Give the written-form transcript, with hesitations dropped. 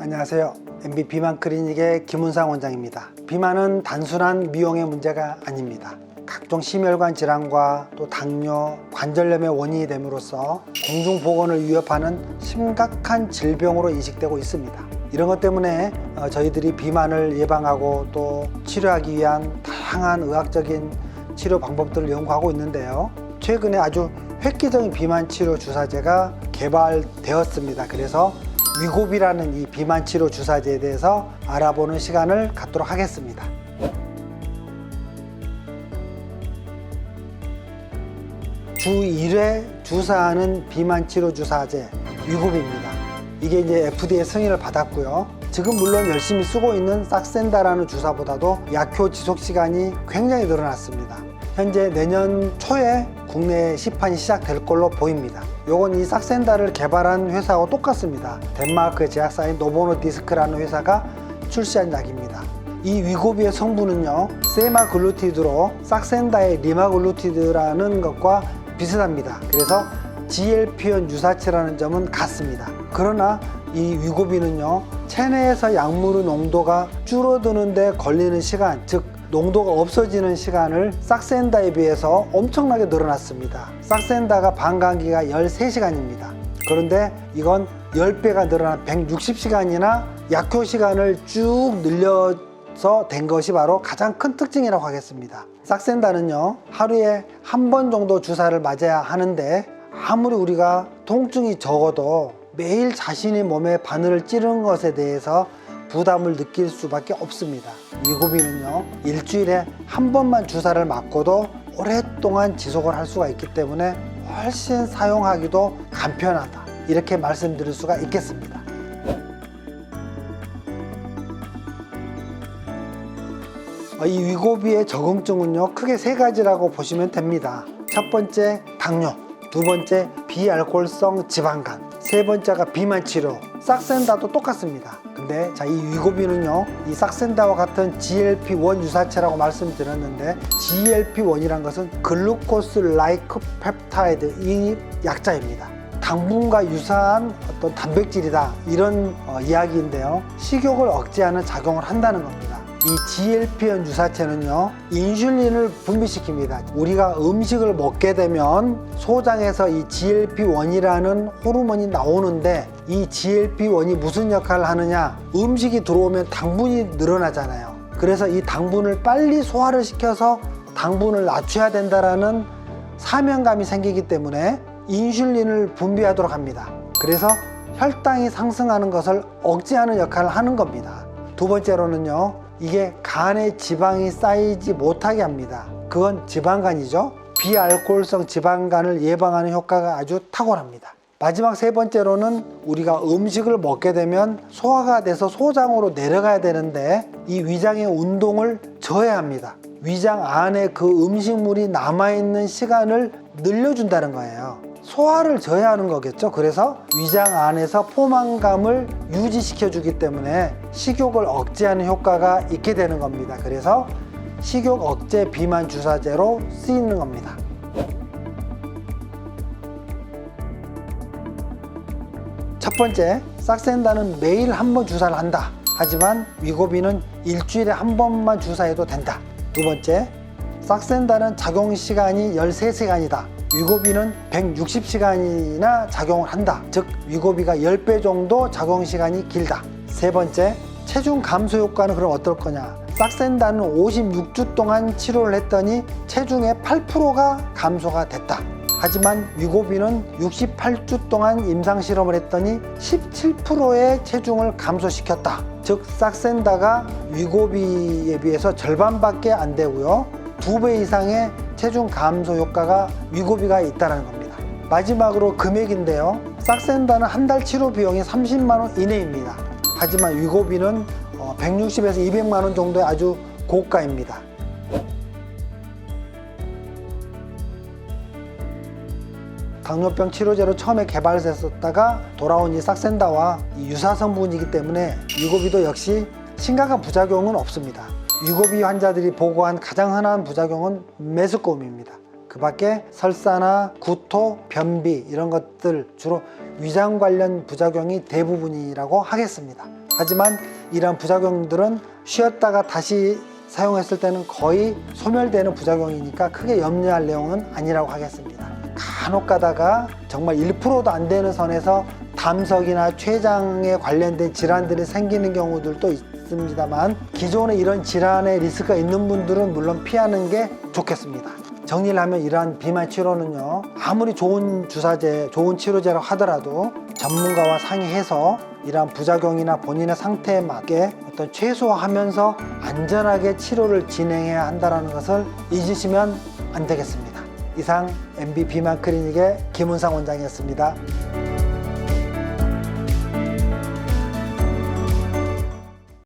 안녕하세요. MB 비만 클리닉의 김은상 원장입니다. 비만은 단순한 미용의 문제가 아닙니다. 각종 심혈관 질환과 또 당뇨, 관절염의 원인이 됨으로써 공중보건을 위협하는 심각한 질병으로 인식되고 있습니다. 이런 것 때문에 저희들이 비만을 예방하고 또 치료하기 위한 다양한 의학적인 치료 방법들을 연구하고 있는데요. 최근에 아주 획기적인 비만 치료 주사제가 개발되었습니다. 그래서 위고비라는 이 비만 치료 주사제에 대해서 알아보는 시간을 갖도록 하겠습니다. 주 1회 주사하는 비만 치료 주사제 위고비입니다. 이게 이제 FDA 승인을 받았고요. 지금 물론 열심히 쓰고 있는 싹센다라는 주사보다도 약효 지속 시간이 굉장히 늘어났습니다. 현재 내년 초에 국내 시판이 시작될 걸로 보입니다. 요건 이 싹센다를 개발한 회사하고 똑같습니다. 덴마크의 제약사인 노보노디스크라는 회사가 출시한 약입니다. 이 위고비의 성분은요, 세마글루티드로 싹센다의 리마글루티드라는 것과 비슷합니다. 그래서 GLP-1 유사체라는 점은 같습니다. 그러나 이 위고비는요, 체내에서 약물의 농도가 줄어드는데 걸리는 시간, 즉 농도가 없어지는 시간을 싹센다에 비해서 엄청나게 늘어났습니다. 싹센다가 반감기가 13시간입니다. 그런데 이건 10배가 늘어난 160시간이나 약효 시간을 쭉 늘려서 된 것이 바로 가장 큰 특징이라고 하겠습니다. 싹센다는요, 하루에 한 번 정도 주사를 맞아야 하는데 아무리 우리가 통증이 적어도 매일 자신의 몸에 바늘을 찌르는 것에 대해서 부담을 느낄 수밖에 없습니다. 위고비는요, 일주일에 한 번만 주사를 맞고도 오랫동안 지속을 할 수가 있기 때문에 훨씬 사용하기도 간편하다, 이렇게 말씀드릴 수가 있겠습니다. 이 위고비의 적응증은요, 크게 세 가지라고 보시면 됩니다. 첫 번째 당뇨, 두 번째 비알코올성 지방간, 세 번째가 비만 치료. 싹센다도 똑같습니다. 근데 이 위고비는요, 이 싹센다와 같은 GLP-1 유사체라고 말씀드렸는데, GLP-1이란 것은 글루코스 라이크 펩타이드, 이 약자입니다. 당분과 유사한 어떤 단백질이다, 이런 이야기인데요, 식욕을 억제하는 작용을 한다는 겁니다. 이 GLP-1 유사체는요, 인슐린을 분비시킵니다. 우리가 음식을 먹게 되면 소장에서 이 GLP-1이라는 호르몬이 나오는데, 이 GLP-1이 무슨 역할을 하느냐, 음식이 들어오면 당분이 늘어나잖아요. 그래서 이 당분을 빨리 소화를 시켜서 당분을 낮춰야 된다라는 사명감이 생기기 때문에 인슐린을 분비하도록 합니다. 그래서 혈당이 상승하는 것을 억제하는 역할을 하는 겁니다. 두 번째로는요, 이게 간에 지방이 쌓이지 못하게 합니다. 그건 지방간이죠. 비알코올성 지방간을 예방하는 효과가 아주 탁월합니다. 마지막 세 번째로는 우리가 음식을 먹게 되면 소화가 돼서 소장으로 내려가야 되는데, 이 위장의 운동을 저해합니다. 위장 안에 그 음식물이 남아있는 시간을 늘려준다는 거예요. 소화를 저해하는 거겠죠. 그래서 위장 안에서 포만감을 유지시켜 주기 때문에 식욕을 억제하는 효과가 있게 되는 겁니다. 그래서 식욕 억제 비만 주사제로 쓰이는 겁니다. 첫 번째, 싹센다는 매일 한 번 주사를 한다. 하지만 위고비는 일주일에 한 번만 주사해도 된다. 두 번째, 싹센다는 작용 시간이 13시간이다. 위고비는 160시간이나 작용을 한다. 즉 위고비가 10배 정도 작용 시간이 길다. 세 번째, 체중 감소 효과는 그럼 어떨 거냐. 싹센다는 56주 동안 치료를 했더니 체중의 8%가 감소가 됐다. 하지만 위고비는 68주 동안 임상실험을 했더니 17%의 체중을 감소시켰다. 즉 싹센다가 위고비에 비해서 절반밖에 안 되고요, 2배 이상의 체중 감소 효과가 위고비가 있다는 겁니다. 마지막으로 금액인데요, 싹센다는 한 달 치료 비용이 30만 원 이내입니다. 하지만 위고비는 160에서 200만 원 정도의 아주 고가입니다. 당뇨병 치료제로 처음에 개발됐었다가 돌아온 이 싹센다와 이 유사 성분이기 때문에 위고비도 역시 심각한 부작용은 없습니다. 위고비 환자들이 보고한 가장 흔한 부작용은 메스꺼움입니다. 그 밖에 설사나 구토, 변비 이런 것들 주로 위장 관련 부작용이 대부분이라고 하겠습니다. 하지만 이러한 부작용들은 쉬었다가 다시 사용했을 때는 거의 소멸되는 부작용이니까 크게 염려할 내용은 아니라고 하겠습니다. 간혹 가다가 정말 1%도 안 되는 선에서 담석이나 췌장에 관련된 질환들이 생기는 경우들도 있습니다만 기존에 이런 질환의 리스크가 있는 분들은 물론 피하는 게 좋겠습니다. 정리를 하면 이러한 비만 치료는요, 아무리 좋은 주사제, 좋은 치료제라고 하더라도 전문가와 상의해서 이러한 부작용이나 본인의 상태에 맞게 어떤 최소화하면서 안전하게 치료를 진행해야 한다는 것을 잊으시면 안 되겠습니다. 이상 MB 비만 클리닉의 김은상 원장이었습니다.